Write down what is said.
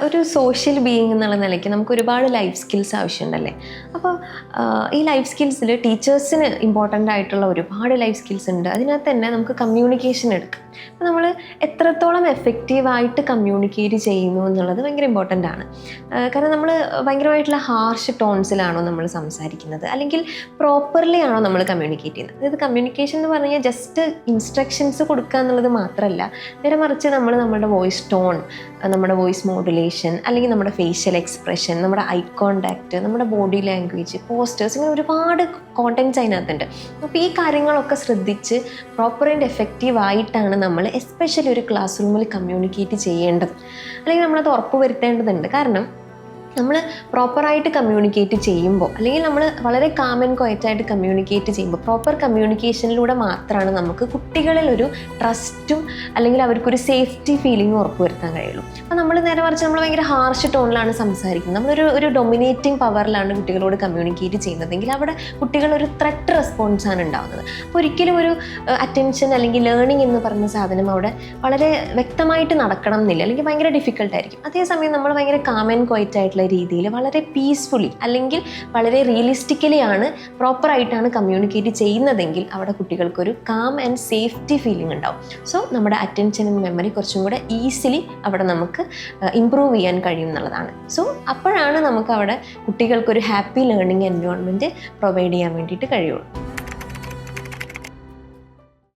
ഒരു social being എന്നുള്ള നിലയ്ക്ക് നമുക്ക് ഒരുപാട് ലൈഫ് സ്കിൽസ് ആവശ്യമുണ്ടല്ലേ. അപ്പോൾ ഈ ലൈഫ് സ്കിൽസിൽ ടീച്ചേഴ്സിന് ഇമ്പോർട്ടൻ്റ് ആയിട്ടുള്ള ഒരുപാട് ലൈഫ് സ്കിൽസ് ഉണ്ട്. അതിനകത്ത് തന്നെ നമുക്ക് കമ്മ്യൂണിക്കേഷൻ എടുക്കാം. അപ്പോൾ നമ്മൾ എത്രത്തോളം എഫക്റ്റീവായിട്ട് കമ്മ്യൂണിക്കേറ്റ് ചെയ്യുന്നു എന്നുള്ളത് ഭയങ്കര ഇമ്പോർട്ടൻ്റ് ആണ്. കാരണം നമ്മൾ ഭയങ്കരമായിട്ടുള്ള ഹാർഷ് ടോൺസിലാണോ നമ്മൾ സംസാരിക്കുന്നത്, അല്ലെങ്കിൽ പ്രോപ്പർലി ആണോ നമ്മൾ കമ്മ്യൂണിക്കേറ്റ് ചെയ്യുന്നത്. അതായത് കമ്മ്യൂണിക്കേഷൻ എന്ന് പറഞ്ഞു കഴിഞ്ഞാൽ ജസ്റ്റ് ഇൻസ്ട്രക്ഷൻസ് കൊടുക്കുക എന്നുള്ളത് മാത്രമല്ല, നേരെ മറിച്ച് നമ്മൾ നമ്മുടെ വോയിസ് ടോൺ, നമ്മുടെ വോയിസ് മോഡുലേഷൻ, അല്ലെങ്കിൽ നമ്മുടെ ഫേഷ്യൽ എക്സ്പ്രഷൻ, നമ്മുടെ ഐ കോണ്ടാക്റ്റ്, നമ്മുടെ ബോഡി ലാംഗ്വേജ്, പോസ്റ്റേഴ്സ്, ഇങ്ങനെ ഒരുപാട് കോണ്ടൻറ്റ്സ് അതിനകത്തുണ്ട്. അപ്പോൾ ഈ കാര്യങ്ങളൊക്കെ ശ്രദ്ധിച്ച് പ്രോപ്പർ ആൻഡ് എഫക്റ്റീവ് ആയിട്ടാണ് നമ്മൾ എസ്പെഷ്യലി ഒരു ക്ലാസ് റൂമിൽ കമ്മ്യൂണിക്കേറ്റ് ചെയ്യേണ്ടത്, അല്ലെങ്കിൽ നമ്മളത് ഉറപ്പ് വരുത്തേണ്ടതുണ്ട്. കാരണം നമ്മൾ പ്രോപ്പറായിട്ട് കമ്മ്യൂണിക്കേറ്റ് ചെയ്യുമ്പോൾ, അല്ലെങ്കിൽ നമ്മൾ വളരെ കാം ആൻഡ് ക്വയറ്റായിട്ട് കമ്മ്യൂണിക്കേറ്റ് ചെയ്യുമ്പോൾ, പ്രോപ്പർ കമ്മ്യൂണിക്കേഷനിലൂടെ മാത്രമാണ് നമുക്ക് കുട്ടികളിൽ ഒരു ട്രസ്റ്റും അല്ലെങ്കിൽ അവർക്കൊരു സേഫ്റ്റി ഫീലിംഗും ഉറപ്പുവരുത്താൻ കഴിയുള്ളൂ. അപ്പോൾ നമ്മൾ നേരെ മറിച്ച് നമ്മൾ ഭയങ്കര ഹാർഷ് ടോണിലാണ് സംസാരിക്കുന്നത്, നമ്മളൊരു ഡൊമിനേറ്റിംഗ് പവറിലാണ് കുട്ടികളോട് കമ്മ്യൂണിക്കേറ്റ് ചെയ്യുന്നതെങ്കിൽ അവിടെ കുട്ടികളൊരു ത്രെറ്റ് റെസ്പോൺസാണ് ഉണ്ടാകുന്നത്. അപ്പോൾ ഒരിക്കലും ഒരു അറ്റൻഷൻ അല്ലെങ്കിൽ ലേണിംഗ് എന്ന് പറയുന്ന സാധനം അവിടെ വളരെ വ്യക്തമായിട്ട് നടക്കണം എന്നില്ല, അല്ലെങ്കിൽ ഭയങ്കര ഡിഫിക്കൽട്ടായിരിക്കും. അതേസമയം നമ്മൾ ഭയങ്കര കാം ആൻഡ് ക്വയറ്റായിട്ടുള്ള രീതിയിൽ വളരെ പീസ്ഫുള്ളി അല്ലെങ്കിൽ വളരെ റിയലിസ്റ്റിക്കലി ആണ് പ്രോപ്പറായിട്ടാണ് കമ്മ്യൂണിക്കേറ്റ് ചെയ്യുന്നതെങ്കിൽ അവിടെ കുട്ടികൾക്കൊരു കാം ആൻഡ് സേഫ്റ്റി ഫീലിംഗ് ഉണ്ടാവും. സോ നമ്മുടെ അറ്റൻഷൻ ആൻഡ് മെമ്മറി കുറച്ചും കൂടെ ഈസിലി അവിടെ നമുക്ക് ഇമ്പ്രൂവ് ചെയ്യാൻ കഴിയും എന്നുള്ളതാണ്. സോ അപ്പോഴാണ് നമുക്ക് അവിടെ കുട്ടികൾക്കൊരു ഹാപ്പി ലേണിംഗ് എൻവയോൺമെൻറ്റ് പ്രൊവൈഡ് ചെയ്യാൻ വേണ്ടിയിട്ട് കഴിയുള്ളൂ.